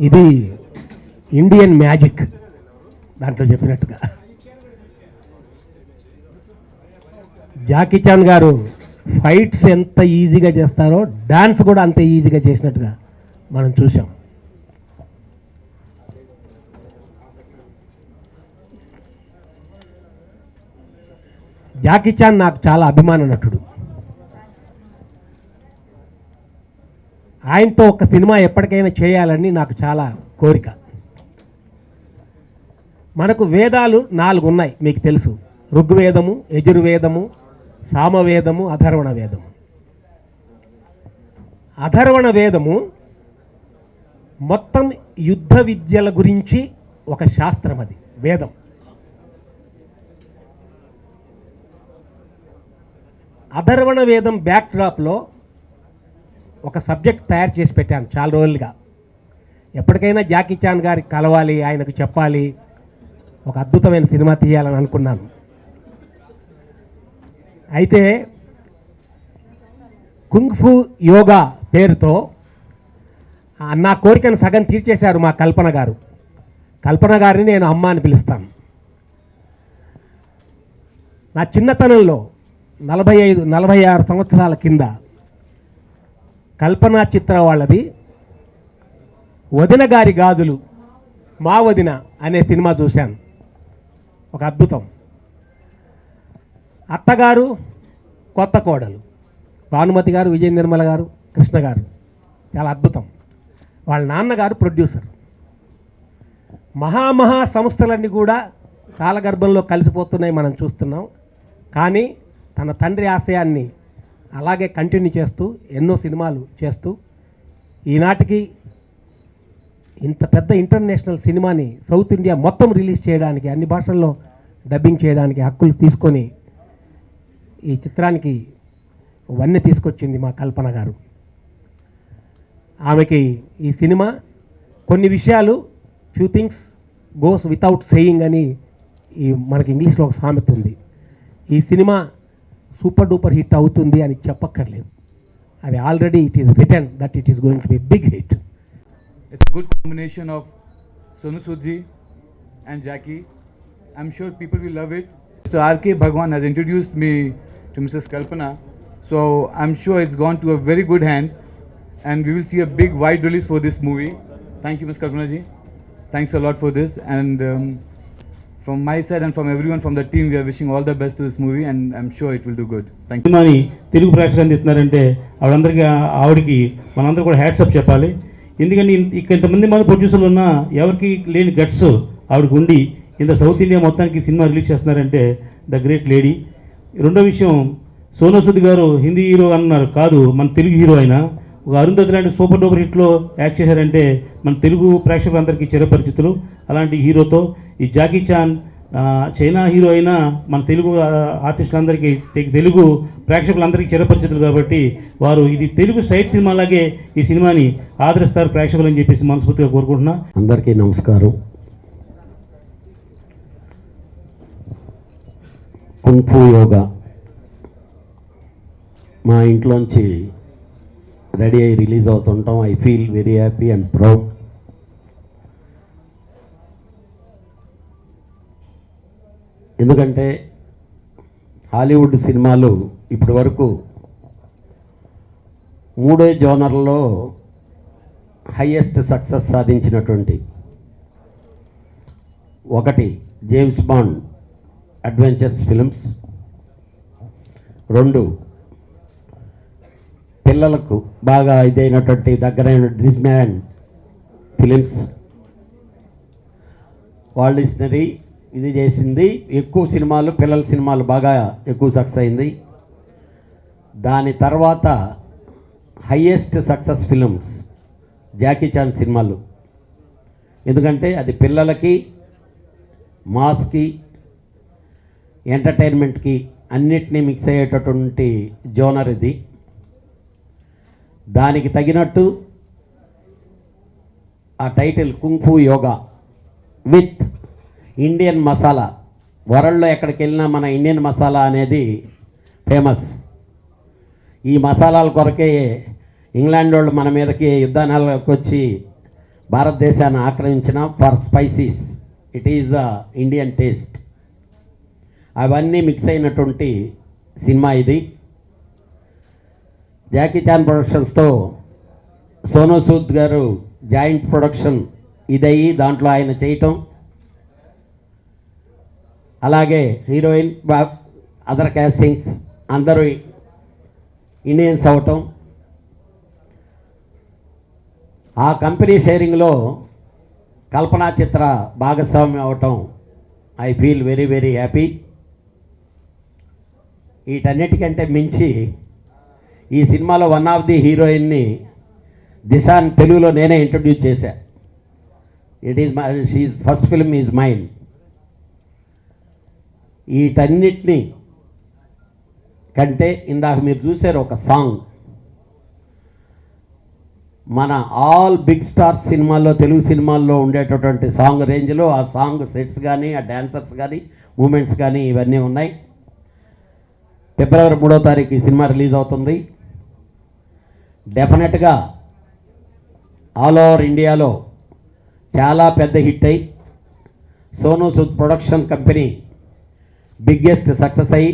ఇది Indian magic దాంట్లో చెప్పినట్టుగా. జాకీ చాన్ గారు ఫైట్స్ ఎంత ఈజీగా చేస్తారో డాన్స్ కూడా అంత ఈజీగా చేసినట్టుగా మనం చూసాం. జాకీ చాన్ నాకు చాలా అభిమాన నటుడు. ఆయనతో ఒక సినిమా ఎప్పటికైనా చేయాలని నాకు చాలా కోరిక. మనకు వేదాలు 4 ఉన్నాయి, మీకు తెలుసు. ఋగ్వేదము, యజుర్వేదము, సామవేదము, అథర్వణ వేదము. అథర్వణ వేదము మొత్తం యుద్ధ విద్యల గురించి ఒక శాస్త్రం, అది వేదం. అథర్వణ వేదం బ్యాక్డ్రాప్లో ఒక సబ్జెక్ట్ తయారు చేసి పెట్టాను చాలా రోజులుగా. ఎప్పటికైనా జాకీ చాన్ గారికి కలవాలి, ఆయనకు చెప్పాలి, ఒక అద్భుతమైన సినిమా తీయాలని అనుకున్నాను. అయితే కుంగ్ఫు యోగా పేరుతో నా కోరికను సగం తీర్చేశారు మా కల్పన గారు. కల్పన గారిని నేను అమ్మ అని పిలుస్తాను. నా చిన్నతనంలో 45-46 సంవత్సరాల కింద కల్పన చిత్ర వాళ్ళది వదిన గారి గాజులు మా వదిన అనే సినిమా చూశాను. ఒక అద్భుతం. అత్తగారు, కొత్త కోడలు, భానుమతి గారు, విజయ నిర్మల గారు, కృష్ణ గారు, చాలా అద్భుతం. వాళ్ళ నాన్నగారు ప్రొడ్యూసర్. మహా సంస్థలన్నీ కూడా కాలగర్భంలో కలిసిపోతున్నాయి, మనం చూస్తున్నాం. కానీ తన తండ్రి ఆశయాన్ని అలాగే కంటిన్యూ చేస్తూ ఎన్నో సినిమాలు చేస్తూ ఈనాటికి ఇంత పెద్ద ఇంటర్నేషనల్ సినిమాని సౌత్ ఇండియా మొత్తం రిలీజ్ చేయడానికి, అన్ని భాషల్లో డబ్బింగ్ చేయడానికి హక్కులు తీసుకొని ఈ చిత్రానికి వన్నె తీసుకొచ్చింది మా కల్పన గారు. ఆమెకి ఈ సినిమా కొన్ని విషయాలు, few things goes without saying అని మనకి ఇంగ్లీష్లో ఒక సామెత ఉంది. ఈ సినిమా సూపర్ డూపర్ హిట్ అవుతుంది అని చెప్పక్కర్లేదు. అది already it is written that it is going to be big hit. It's a good combination of Sonu Sood ji and Jackie. I'm sure people will love it. Mr. R.K. Bhagwan has introduced me to Mrs. Kalpana, so I'm sure it's gone to a very good hand and we will see a big wide release for this movie. Thank you, Ms. Kalpana ji. Thanks a lot for this, and from my side and from everyone from the team, we are wishing all the best to this movie and I'm sure it will do good. Thank you. సినిమాని తెలుగు ప్రేక్షకులు అందిస్తున్నారంటే ఆవిడకి మనందరూ కూడా hats off చెప్పాలి. ఎందుకంటే ఇంతమంది ప్రొడ్యూసర్లు ఉన్నా ఎవరికి లేని గట్స్ ఆవిడకి ఉండి ఇంత సౌత్ ఇండియా మొత్తానికి సినిమా రిలీజ్ చేస్తున్నారంటే ద గ్రేట్ లేడీ. రెండో విషయం, సోనూ సూద్ గారు హిందీ హీరో అన్నారు, కాదు మన తెలుగు హీరో. ఆయన ఒక అరుంధతి లాంటి సూపర్ డూపర్ హిట్లో యాక్ట్ చేశారంటే మన తెలుగు ప్రేక్షకులందరికీ చిరపరిచితులు. అలాంటి హీరోతో ఈ జాకీ చాన్ చైనా హీరో అయినా మన తెలుగు ఆర్టిస్టులందరికీ, తెలుగు ప్రేక్షకులందరికీ చిరపరిచితులు కాబట్టి వారు ఇది తెలుగు స్ట్రైట్ సినిమాలాగే ఈ సినిమాని ఆదరిస్తారు ప్రేక్షకులు అని చెప్పేసి మనస్ఫూర్తిగా కోరుకుంటున్నా. అందరికీ నమస్కారం. కుంగ్ఫు యోగా మా ఇంట్లోంచి రెడీ అయ్యి రిలీజ్ అవుతుంటాం. I feel very happy and proud. ఎందుకంటే హాలీవుడ్ సినిమాలు ఇప్పటి వరకు 3 జోనర్లో హైయెస్ట్ సక్సెస్ సాధించినటువంటి, ఒకటి జేమ్స్ బాండ్ అడ్వెంచర్స్ ఫిల్మ్స్, 2 పిల్లలకు బాగా ఇదైనటువంటి దగ్గరైన డిస్నీల్యాండ్ ఫిలిమ్స్. వాల్ట్ డిస్నీ ఇది చేసింది. ఎక్కువ సినిమాలు, పిల్లల సినిమాలు బాగా ఎక్కువ సక్సెస్ అయింది. దాని తర్వాత highest success films Jackie Chan సినిమాలు. ఎందుకంటే అది పిల్లలకి, మాస్కి, ఎంటర్టైన్మెంట్కి అన్నిటినీ మిక్స్ అయ్యేటటువంటి జోనర్ ఇది. దానికి తగినట్టు ఆ title kung fu yoga with Indian masala. వరల్డ్లో ఎక్కడికి వెళ్ళినా మన ఇండియన్ మసాలా అనేది ఫేమస్. ఈ మసాలాల కొరకే ఇంగ్లాండ్ వాళ్ళు మన మీదకి యుద్ధాలకు వచ్చి భారతదేశాన్ని ఆక్రమించిన for spices it is the Indian taste, అవన్నీ మిక్స్ అయినటువంటి సినిమా ఇది. జాకీ చాన్ ప్రొడక్షన్స్తో సోనూ సూద్ గారు జాయింట్ ప్రొడక్షన్ ఇదయ్యి దాంట్లో ఆయన చేయటం, అలాగే హీరోయిన్ అదర్ క్యాస్టింగ్స్ అందరూ ఇండియన్స్ అవటం, ఆ కంపెనీ షేరింగ్లో కల్పనా చిత్ర భాగస్వామ్యం అవటం, I feel very very happy. వీటన్నిటికంటే మించి ఈ సినిమాలో వన్ ఆఫ్ ది హీరోయిన్ని దిశాన్ తెలుగులో నేనే ఇంట్రడ్యూస్ చేశా. It is my she's first film is mine. వీటన్నిటినీ కంటే ఇందాక మీరు చూశారు ఒక సాంగ్, మన ఆల్ బిగ్ స్టార్ సినిమాల్లో తెలుగు సినిమాల్లో ఉండేటటువంటి సాంగ్ రేంజ్లో ఆ సాంగ్ సెట్స్ కానీ ఆ డ్యాన్సర్స్ కానీ మూమెంట్స్ కానీ ఇవన్నీ ఉన్నాయి. ఫిబ్రవరి 3వ తారీఖు ఈ సినిమా రిలీజ్ అవుతుంది. డెఫినెట్గా ఆల్ ఓవర్ ఇండియాలో చాలా పెద్ద హిట్ అయ్యి Sonu Sood production company biggest success అయ్యి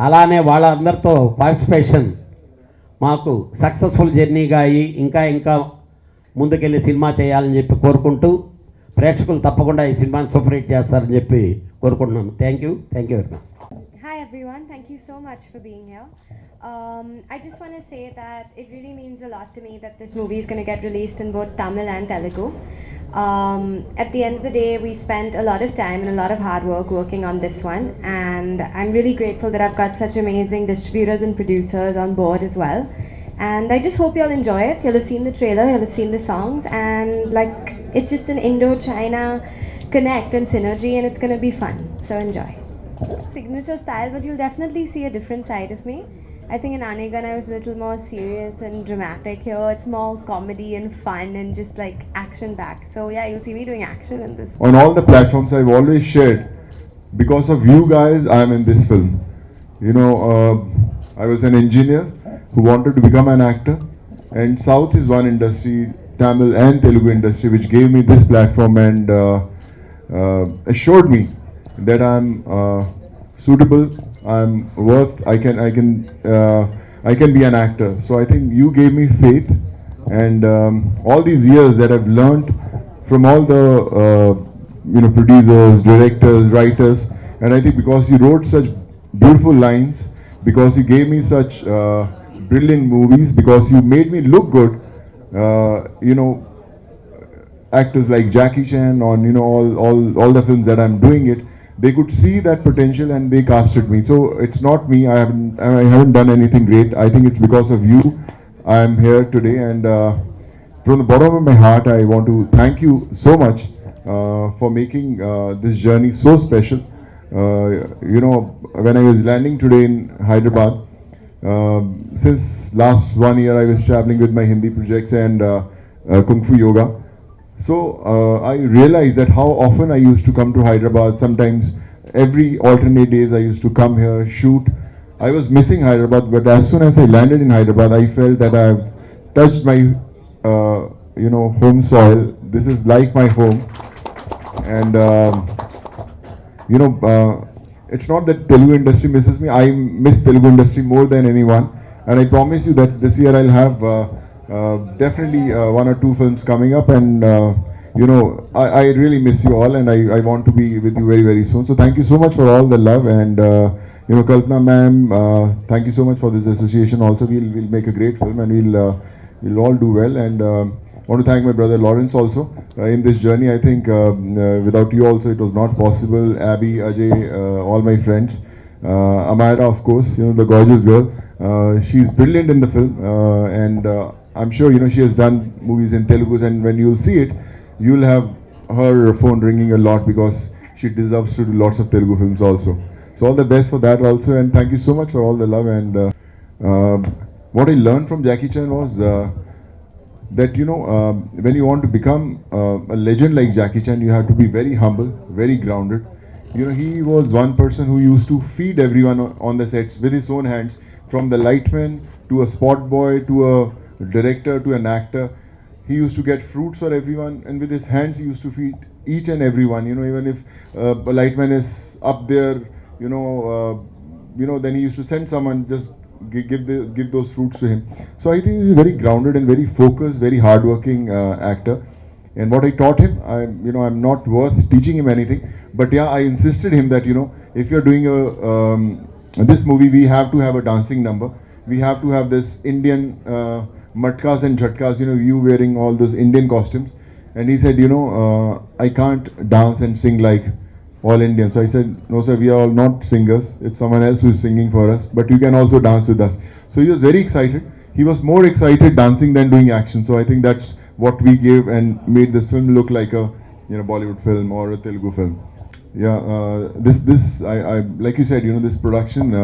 అలానే వాళ్ళందరితో పార్టిసిపేషన్ మాకు సక్సెస్ఫుల్ జర్నీగా అయ్యి ఇంకా ఇంకా ముందుకెళ్ళి సినిమా చేయాలని చెప్పి కోరుకుంటూ ప్రేక్షకులు తప్పకుండా ఈ సినిమాని సూపర్ హిట్ చేస్తారని చెప్పి కోరుకుంటున్నాను. Thank you very much. Hi everyone, thank you so much for being here. I just want to say that it really means a lot to me that this movie is going to get released in both Tamil and Telugu. At the end of the day, we spent a lot of time and a lot of hard work working on this one, and I'm really grateful that I've got such amazing distributors and producers on board as well. And I just hope you'll enjoy it. You'll have seen the trailer, you'll have seen the songs, and like it's just an Indo-China connect and synergy, and it's going to be fun. So enjoy. Signature style, but you'll definitely see a different side of me. I think in Anegan I was a little more serious and dramatic. Here it's more comedy and fun and just like action backed. So yeah, you'll see me doing action in this. On all the platforms I've always shared, because of you guys I'm in this film. You know, I was an engineer who wanted to become an actor, and South is one industry, Tamil and Telugu industry, which gave me this platform and assured me that I'm suitable, I'm worth, I can be an actor. So I think you gave me faith, and all these years that I've learned from all the producers, directors, writers, and I think because you wrote such beautiful lines, because you gave me such brilliant movies, because you made me look good, actors like Jackie Chan on all the films that I'm doing it, they could see that potential and they casted me. So it's not me. I haven't done anything great. I think it's because of you I am here today, and from the bottom of my heart I want to thank you so much for making this journey so special. When I was landing today in Hyderabad, since last 1 year I was traveling with my Hindi projects and Kung Fu Yoga. So I realized that how often I used to come to Hyderabad. Sometimes every alternate days I used to come here, shoot. I was missing Hyderabad, but as soon as I landed in Hyderabad, I felt that I've touched my, home soil. This is like my home, and it's not that Telugu industry misses me. I miss Telugu industry more than anyone, and I promise you that this year I'll have definitely 1 or 2 films coming up, and I really miss you all, and I want to be with you very very soon. So thank you so much for all the love, and Kalpana ma'am, thank you so much for this association. Also we'll make a great film, and we'll all do well, and I want to thank my brother Lawrence also in this journey. I think without you also it was not possible. Abby, Ajay, all my friends, Amara of course, the gorgeous girl, she's brilliant in the film, and I'm sure she has done movies in Telugu, and when you'll see it, you'll have her phone ringing a lot, because she deserves to do lots of Telugu films also. So all the best for that also, and thank you so much for all the love. And what I learned from Jackie Chan was that when you want to become a legend like Jackie Chan, you have to be very humble, very grounded. He was one person who used to feed everyone on the sets with his own hands, from the lightman to a spot boy to a director to an actor. he used to get fruits for everyone, and with his hands he used to feed each and everyone. You know, even if a lightman is up there, then he used to send someone just give those fruits to him. So I think he's a very grounded and very focused, very hardworking actor. And what I taught him, I'm not worth teaching him anything, but yeah, I insisted him that if you're doing this movie, we have to have a dancing number. We have to have this Indian matkas and jhatkas. You wearing all those Indian costumes. And he said, I can't dance and sing like all Indians. So I said, no sir, we are all not singers. It's someone else who is singing for us, but you can also dance with us. So he was very excited. He was more excited dancing than doing action. So I think that's what we gave and made this film look like a Bollywood film or a Telugu film. Yeah, I like you said, this production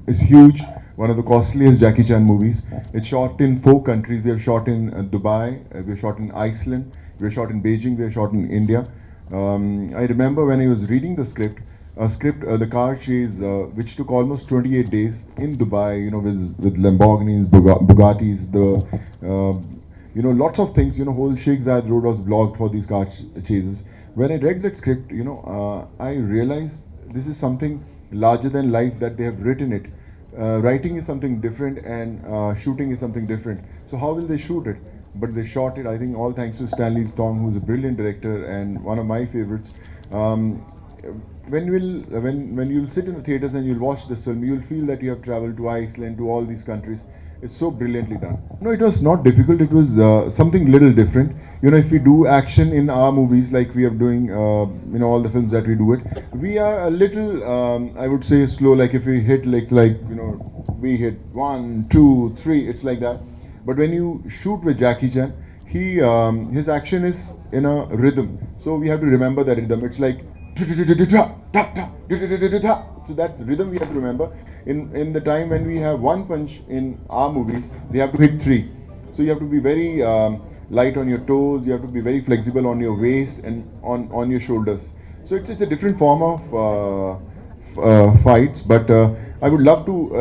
is huge. One of the costliest Jackie Chan movies. It's shot in 4 countries. We have shot in Dubai, we have shot in Iceland, we have shot in Beijing, we have shot in India. I remember when I was reading the script, the car chase, which took almost 28 days in Dubai, with Lamborghinis, Bugattis, lots of things, whole Sheikh Zayed road was blocked for these car chases. When I read that script, I realized this is something larger than life that they have written it. Writing is something different and shooting is something different. So how will they shoot it? But they shot it, I think, all thanks to Stanley Tong, who's a brilliant director and one of my favorites. When you'll sit in the theaters and you'll watch this film, you'll feel that you have traveled to Iceland, to all these countries. It's so brilliantly done. No, it was not difficult. It was something little different. If we do action in our movies like we are doing, all the films that we do it, we are a little, I would say, slow. Like if we hit we hit 1, 2, 3, it's like that. But when you shoot with Jackie Chan, his action is in a rhythm. So we have to remember that rhythm. It's like so that rhythm we have to remember. In the time when we have one punch in our movies, they have to hit 3. So you have to be very light on your toes. You have to be very flexible on your waist and on your shoulders. So it's a different form of fights. But I would love to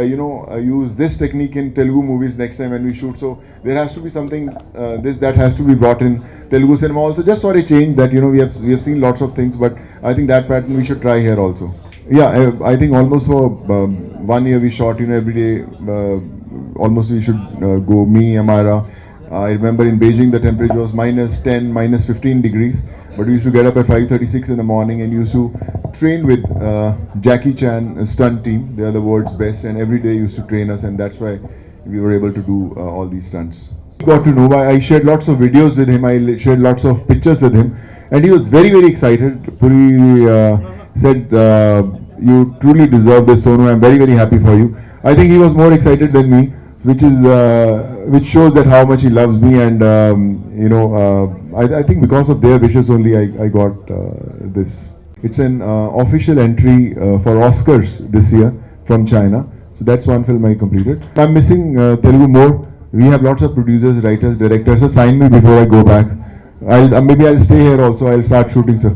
use this technique in Telugu movies next time when we shoot. So there has to be something that has to be brought in Telugu cinema also, just for a change. That we have seen lots of things, but I think that pattern we should try here also. Yeah, I think almost for 1 year we shot, every day. Almost we should go, me, Amara. I remember in Beijing the temperature was -10, -15 degrees. But we used to get up at 5:36 in the morning and used to train with Jackie Chan stunt team. They are the world's best, and every day used to train us, and that's why we were able to do all these stunts. Got to know. I shared lots of videos with him. I shared lots of pictures with him, and he was very, very excited. Puri said, "You truly deserve this, Sonu. I'm very, very happy for you." I think he was more excited than me, which shows that how much he loves me, and I think because of their wishes only I got this. It's an official entry for Oscars this year from China. So that's one film I completed. I'm missing Telugu more. We have lots of producers, writers, directors. So sign me before I go back. Maybe I'll stay here also. I'll start shooting, sir.